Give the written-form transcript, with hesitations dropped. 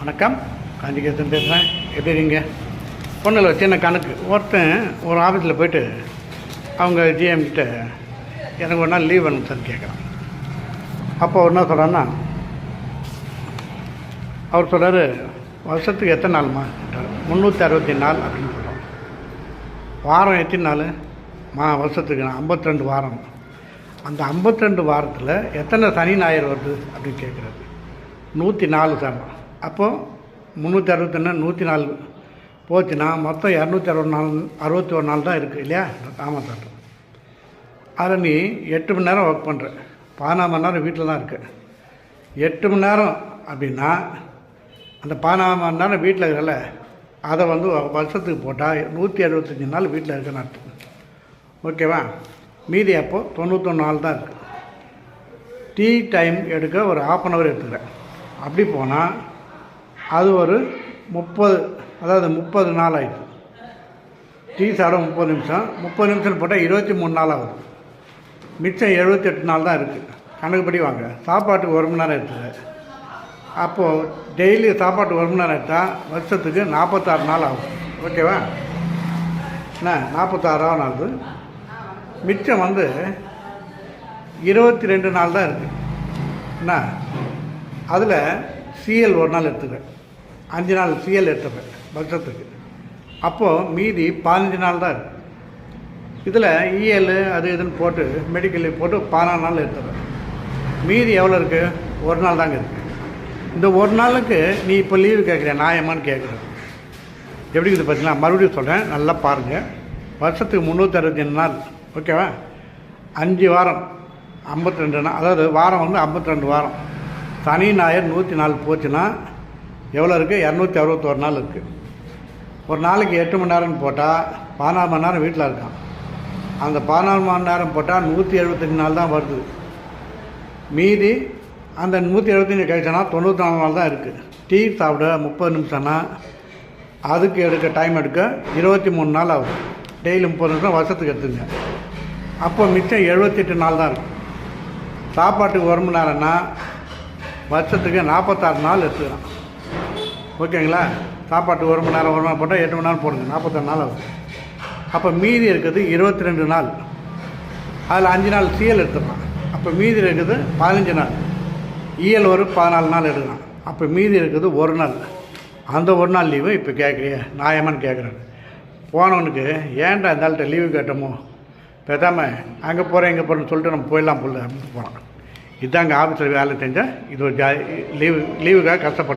வணக்கம், காஞ்சிகேசன் பேசுகிறேன். எப்படி இருக்கீங்க? பொண்ணில் சின்ன கணக்கு. ஒருத்தன் ஒரு ஆஃபீஸில் போய்ட்டு அவங்க ஜிஎம்கிட்ட எனக்கு ஒரு நாள் லீவ் வேணும் சார் கேட்குறான். அப்போ அவர் என்ன சொல்கிறான்னா, அவர் சொல்கிறார், வருஷத்துக்கு எத்தனை நாள்மா கேட்டார். 364 அப்படின்னு சொல்கிறோம். வாரம் எத்தனை நாள்? வருஷத்துக்கு 52 வாரம். அந்த 52 வாரத்தில் எத்தனை சனி ஞாயிறு வருது அப்படின்னு கேட்குறாரு. 104 சார். அப்போது 361 104 போச்சுன்னா மொத்தம் 261 நாள் தான் இருக்குது இல்லையா? ஆமாம் சார். அதில் நீ 8 மணி நேரம் ஒர்க் பண்ணுற, 14 மணி நேரம் வீட்டில் தான் இருக்கு. 8 மணி நேரம் அப்படின்னா அந்த 14 மணி நேரம் வீட்டில் இருக்கிறல, அதை வருஷத்துக்கு போட்டால் 175 நாள் வீட்டில் இருக்குன்னு அர்த்தம். ஓகேவா? மீதி அப்போது 91 நாள் தான் இருக்குது. டீ டைம் எடுக்க ஒரு 1/2 hour எடுத்துக்கிறேன். அப்படி போனால் அது ஒரு 30 நாள் ஆகிடுது. டீ சாப்பிட 30 நிமிஷம், 30 நிமிஷம் போட்டால் 23 நாள் ஆகுது. மிச்சம் 78 நாள் தான் இருக்குது. கணக்குப்படி வாங்க. சாப்பாட்டுக்கு 1 மணி நேரம் எடுத்துக்க. அப்போது டெய்லி சாப்பாட்டுக்கு 1 மணி நேரம் எடுத்தால் வருஷத்துக்கு 46 நாள் ஆகும். ஓகேவா? என்ன 46 நாள்? மிச்சம் 22 நாள் தான் இருக்குது. என்ன அதில் சிஎல் 1 நாள் எடுத்துக்கிறேன், 5 நாள் சிஎல் எடுத்துக்கிறேன் வருஷத்துக்கு. அப்போது மீதி 15 நாள் தான் இருக்குது. இதில் இஎல் அது இதுன்னு போட்டு மெடிக்கல் போட்டு 14 நாள் எடுத்துக்கிறேன். மீதி எவ்வளோ இருக்குது? 1 நாள் தாங்க இருக்குது. இந்த 1 நாளுக்கு நீ இப்போ லீவு கேட்குறேன், நியாயமானு கேட்குறேன். எப்படி இருக்குது பார்த்தீங்களா? மறுபடியும் சொல்கிறேன், நல்லா பாருங்கள். வருஷத்துக்கு 365 நாள். ஓகேவா? 5 வாரம் 52 நாள். அதாவது வாரம் 52 வாரம். சனி ஞாயிறு 104 போச்சுன்னா எவ்வளோ இருக்குது? 261 நாள் இருக்குது. ஒரு நாளைக்கு 8 மணி நேரம்னு போட்டால் 14 மணி நேரம் வீட்டில் இருக்கான். அந்த 14 மணி நேரம் போட்டால் 175 நாள் தான் வருது. மீதி அந்த 175 கழிச்சோன்னா 94 நாள் தான் இருக்குது. டீ சாப்பிட 30 நிமிஷம்னா அதுக்கு எடுக்க டைம் எடுக்க 23 நாள் ஆகுது. டெய்லி 30 நிமிஷம் வருஷத்துக்கு எடுத்துங்க. அப்போ மிச்சம் 78 நாள் தான் இருக்குது. சாப்பாட்டுக்கு 1 மணி நேரம்னா வருஷத்துக்கு 46 நாள் எடுத்துக்கலாம். ஓகேங்களா? சாப்பாட்டுக்கு 1 மணி நேரம் போட்டால் 8 மணி நேரம் போடுங்க, 46 நாள் ஆகுது. அப்போ மீதி இருக்குது 22 நாள். அதில் 5 நாள் சிஎல் எடுத்துக்கலாம். அப்போ மீதி இருக்குது 15 நாள். இஎல் ஒரு 14 நாள் எடுக்கலாம். அப்போ மீதி இருக்குது 1 நாள். அந்த 1 நாள் லீவு இப்போ கேட்குறிய நியாயமானு கேட்குறேன். போனவனுக்கு ஏன்டா இந்த ஆள்கிட்ட லீவு கேட்டோமோ, பேசாமல் அங்கே போகிறேன் இங்கே போகிறேன்னு சொல்லிட்டு நம்ம போயிடலாம் போல அப்படின்னு போனோம். இதாங்க ஆஃபீஸில் வேலை செஞ்சால் இது ஒரு லீவுக்காக கஷ்டப்பட்டேன்.